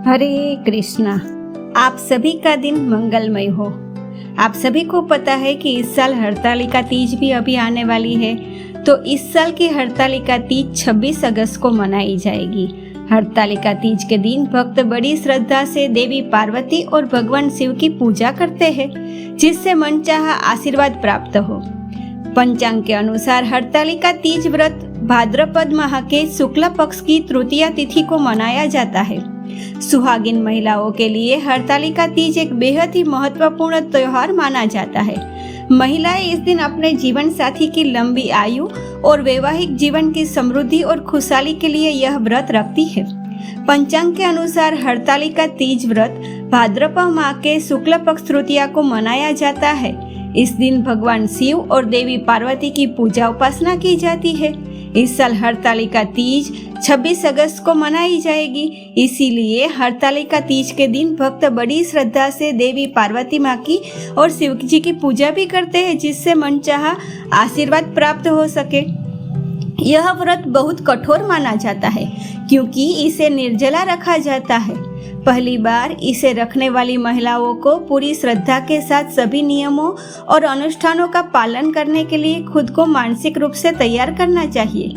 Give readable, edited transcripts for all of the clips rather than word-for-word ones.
हरे कृष्णा। आप सभी का दिन मंगलमय हो। आप सभी को पता है कि इस साल हरतालिका तीज भी अभी आने वाली है, तो इस साल की हरतालिका तीज 26 अगस्त को मनाई जाएगी। हरतालिका तीज के दिन भक्त बड़ी श्रद्धा से देवी पार्वती और भगवान शिव की पूजा करते हैं, जिससे मनचाहा आशीर्वाद प्राप्त हो। पंचांग के अनुसार हरतालिका तीज व्रत भाद्रपद माह के शुक्ल पक्ष की तृतीया तिथि को मनाया जाता है। सुहागिन महिलाओं के लिए हरतालिका तीज एक बेहद ही महत्वपूर्ण त्योहार माना जाता है। महिलाएं इस दिन अपने जीवन साथी की लंबी आयु और वैवाहिक जीवन की समृद्धि और खुशहाली के लिए यह व्रत रखती है। पंचांग के अनुसार हरतालिका तीज व्रत भाद्रपद माह के शुक्ल पक्ष तृतीया को मनाया जाता है। इस दिन भगवान शिव और देवी पार्वती की पूजा उपासना की जाती है। इस साल हरतालिका तीज 26 अगस्त को मनाई जाएगी, इसीलिए हरतालिका तीज के दिन भक्त बड़ी श्रद्धा से देवी पार्वती माँ की और शिव जी की पूजा भी करते हैं, जिससे मनचाहा आशीर्वाद प्राप्त हो सके। यह व्रत बहुत कठोर माना जाता है, क्योंकि इसे निर्जला रखा जाता है। पहली बार इसे रखने वाली महिलाओं को पूरी श्रद्धा के साथ सभी नियमों और अनुष्ठानों का पालन करने के लिए खुद को मानसिक रूप से तैयार करना चाहिए।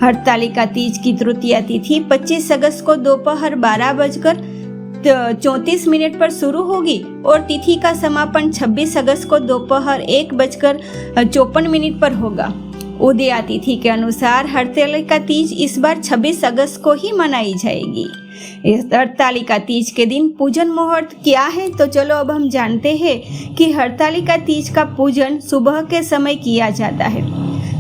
हरतालिका तीज की तृतीया तिथि 25 अगस्त को दोपहर 12:34 पर शुरू होगी और तिथि का समापन 26 अगस्त को दोपहर 1:54 पर होगा। उदया तिथि के अनुसार हरतालिका तीज इस बार 26 अगस्त को ही मनाई जाएगी। इस हरतालिका तीज के दिन पूजन मुहूर्त क्या है, तो चलो अब हम जानते हैं कि हरतालिका तीज का पूजन सुबह के समय किया जाता है,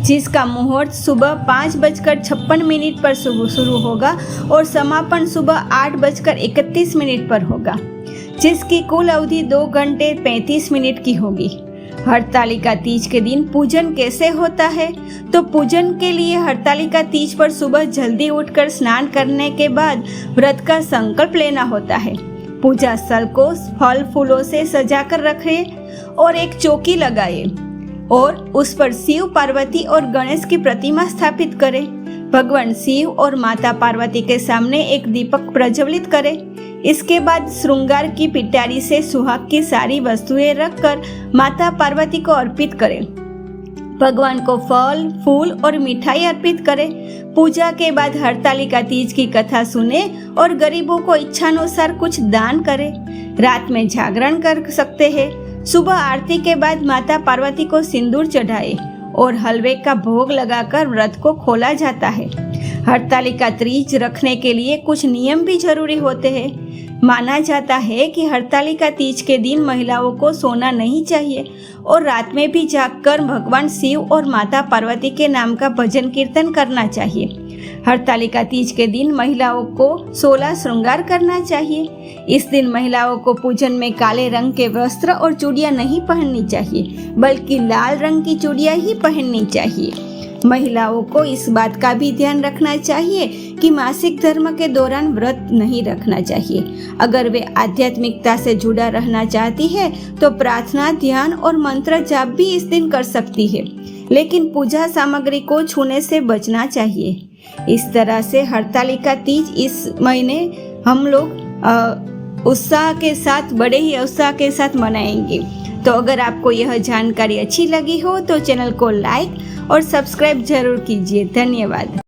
जिसका मुहूर्त सुबह 5:56 पर शुरू होगा और समापन सुबह 8:31 पर होगा, जिसकी कुल अवधि 2 घंटे 35 मिनट की होगी। हरतालिका तीज के दिन पूजन कैसे होता है, तो पूजन के लिए हरतालिका तीज पर सुबह जल्दी उठकर स्नान करने के बाद व्रत का संकल्प लेना होता है। पूजा स्थल को फल फूलों से सजाकर रखें और एक चौकी लगाए और उस पर शिव, पार्वती और गणेश की प्रतिमा स्थापित करें। भगवान शिव और माता पार्वती के सामने एक दीपक प्रज्वलित करें। इसके बाद श्रृंगार की पिटारी से सुहाग की सारी वस्तुएं रखकर माता पार्वती को अर्पित करें। भगवान को फल, फूल और मिठाई अर्पित करें। पूजा के बाद हरतालिका तीज की कथा सुने और गरीबों को इच्छानुसार कुछ दान करें। रात में जागरण कर सकते हैं। सुबह आरती के बाद माता पार्वती को सिंदूर चढ़ाए और हलवे का भोग लगाकर व्रत को खोला जाता है। हरतालिका तीज रखने के लिए कुछ नियम भी जरूरी होते हैं। माना जाता है कि हरतालिका तीज के दिन महिलाओं को सोना नहीं चाहिए और रात में भी जागकर भगवान शिव और माता पार्वती के नाम का भजन कीर्तन करना चाहिए। हरतालिका तीज के दिन महिलाओं को 16 श्रृंगार करना चाहिए। इस दिन महिलाओं को पूजन में काले रंग के वस्त्र और चूड़ियां नहीं पहननी चाहिए, बल्कि लाल रंग की चूड़ियां ही पहननी चाहिए। महिलाओं को इस बात का भी ध्यान रखना चाहिए कि मासिक धर्म के दौरान व्रत नहीं रखना चाहिए। अगर वे आध्यात्मिकता से जुड़ा रहना चाहती है तो प्रार्थना, ध्यान और मंत्र जाप भी इस दिन कर सकती है, लेकिन पूजा सामग्री को छूने से बचना चाहिए। इस तरह से हरतालिका तीज इस महीने हम लोग उत्साह के साथ, बड़े ही उत्साह के साथ मनाएंगे। तो अगर आपको यह जानकारी अच्छी लगी हो तो चैनल को लाइक और सब्सक्राइब जरूर कीजिए। धन्यवाद।